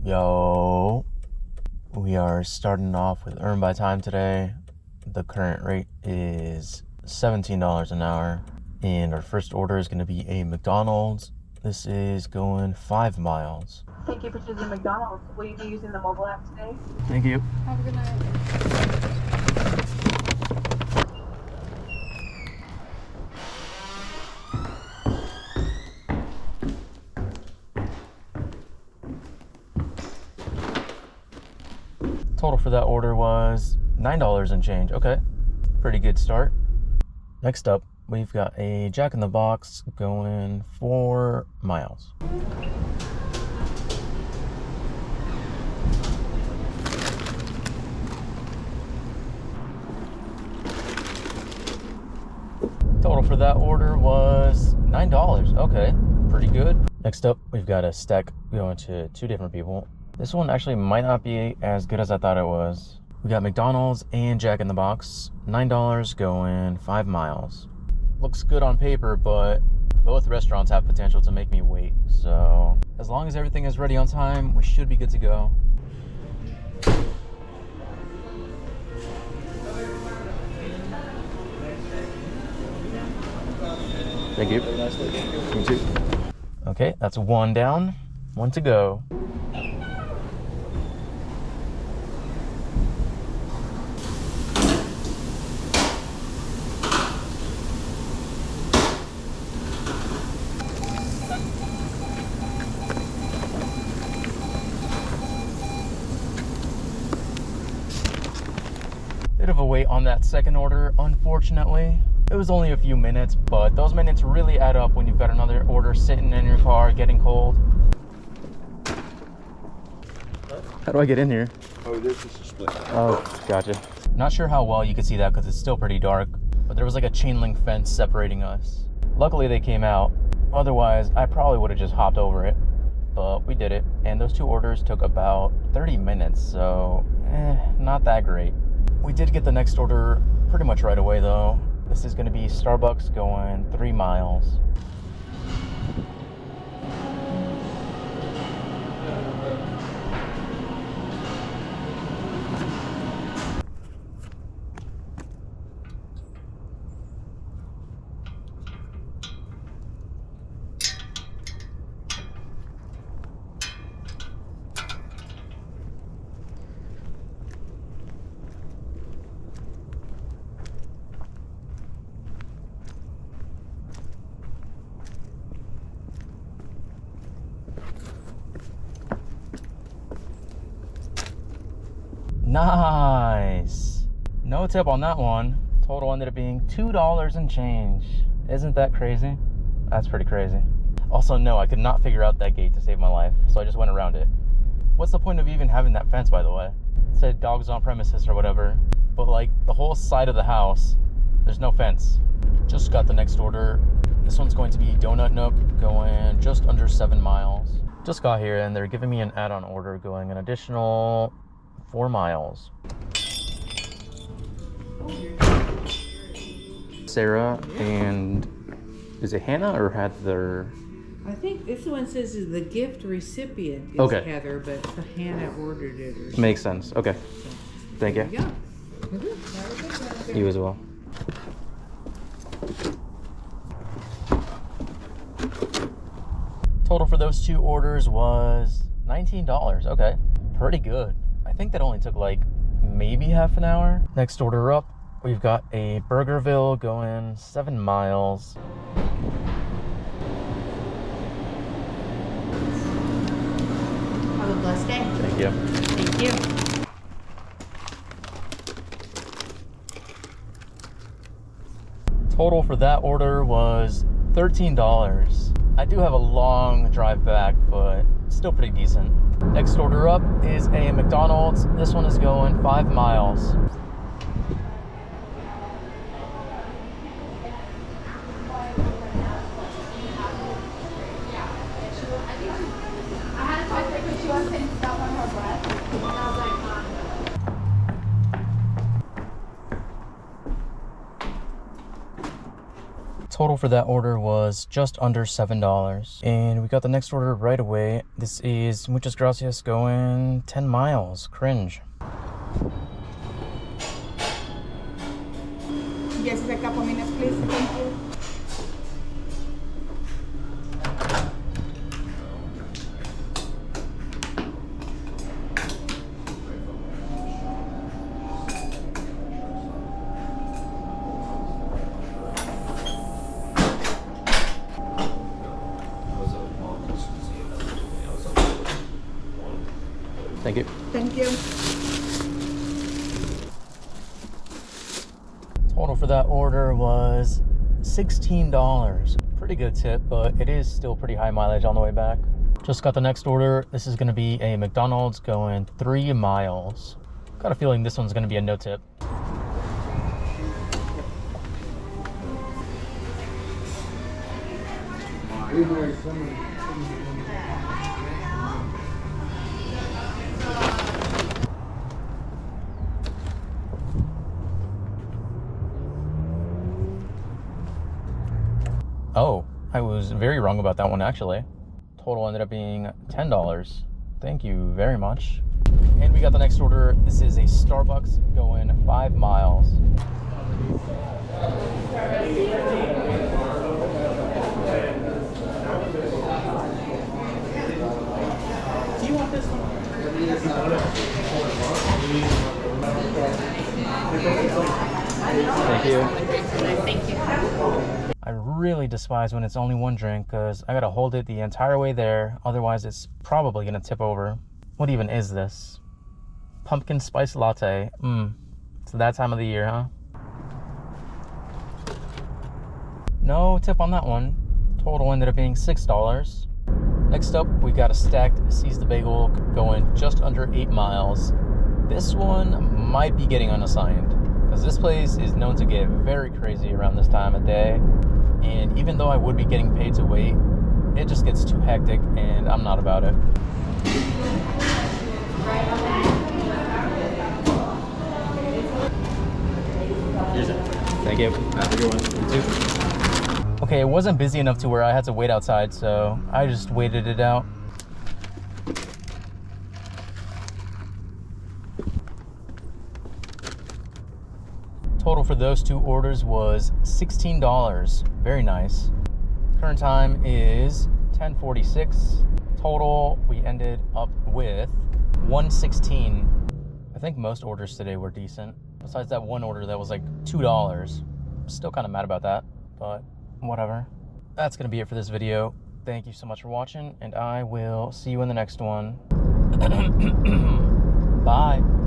Yo, we are starting off with Earn by Time today. The current rate is $17 an hour, and our first order is going to be a McDonald's. This is going 5 miles. Thank you for choosing McDonald's. Will you be using the mobile app today? Thank you. Have a good night. Total for that order was $9 and change. Okay, pretty good start. Next up, we've got a Jack in the Box going 4 miles. Total for that order was $9. Okay, pretty good. Next up, we've got a stack going to 2 different people. This one actually might not be as good as I thought it was. We got McDonald's and Jack in the Box. $9 going 5 miles. Looks good on paper, but both restaurants have potential to make me wait. So as long as everything is ready on time, we should be good to go. Thank you. Have a nice day. You too. Okay, that's 1 down, 1 to go. Bit of a wait on that second order, unfortunately. It was only a few minutes, but those minutes really add up when you've got another order sitting in your car getting cold. How do I get in here? Oh, this is a split. Oh, gotcha. Not sure how well you could see that because it's still pretty dark, but there was like a chain link fence separating us. Luckily they came out. Otherwise, I probably would have just hopped over it, but we did it. And those 2 orders took about 30 minutes, so not that great. We did get the next order pretty much right away though. This is going to be Starbucks going 3 miles. Nice. No tip on that one. Total ended up being $2 and change. Isn't that crazy? That's pretty crazy. Also, no, I could not figure out that gate to save my life, so I just went around it. What's the point of even having that fence, by the way? It said dogs on premises or whatever, but like the whole side of the house, there's no fence. Just got the next order. This one's going to be Donut Nook going just under 7 miles. Just got here and they're giving me an add-on order going an additional 4 miles. Sarah and is it Hannah or Heather? I think this one says is the gift recipient is Okay. Heather, but Hannah ordered it or something. Makes sense. Okay. Thank you. Yeah. You as well. Total for those 2 orders was $19. Okay. Pretty good. I think that only took like maybe half an hour. Next order up, we've got a Burgerville going 7 miles. Have a blessed day. Thank you. Thank you. Total for that order was $13. I do have a long drive back, but still pretty decent. Next order up is a McDonald's. This one is going 5 miles. Total for that order was just under $7. And we got the next order right away. This is muchas gracias going 10 miles. Cringe. Yes, a couple minutes, please. Thank you. Thank you. Thank you. Total for that order was $16. Pretty good tip, but it is still pretty high mileage on the way back. Just got the next order. This is gonna be a McDonald's going 3 miles. Got a feeling this one's gonna be a no tip. Oh, I was very wrong about that one actually. Total ended up being $10. Thank you very much. And we got the next order. This is a Starbucks going 5 miles. Do you want this one? Thank you. Thank you. I really despise when it's only one drink because I gotta hold it the entire way there. Otherwise, it's probably gonna tip over. What even is this? Pumpkin spice latte. It's that time of the year, huh? No tip on that one. Total ended up being $6. Next up, we got a stacked Seize the Bagel going just under 8 miles. This one might be getting unassigned because this place is known to get very crazy around this time of day. And even though I would be getting paid to wait, it just gets too hectic and I'm not about it. Here's it. Thank you. Have a good one. You too. Okay, it wasn't busy enough to where I had to wait outside, so I just waited it out. Total for those two orders was $16. Very nice. Current time is 10:46. Total, we ended up with $116. I think most orders today were decent. Besides that one order that was like $2. Still kind of mad about that, but whatever. That's gonna be it for this video. Thank you so much for watching, and I will see you in the next one.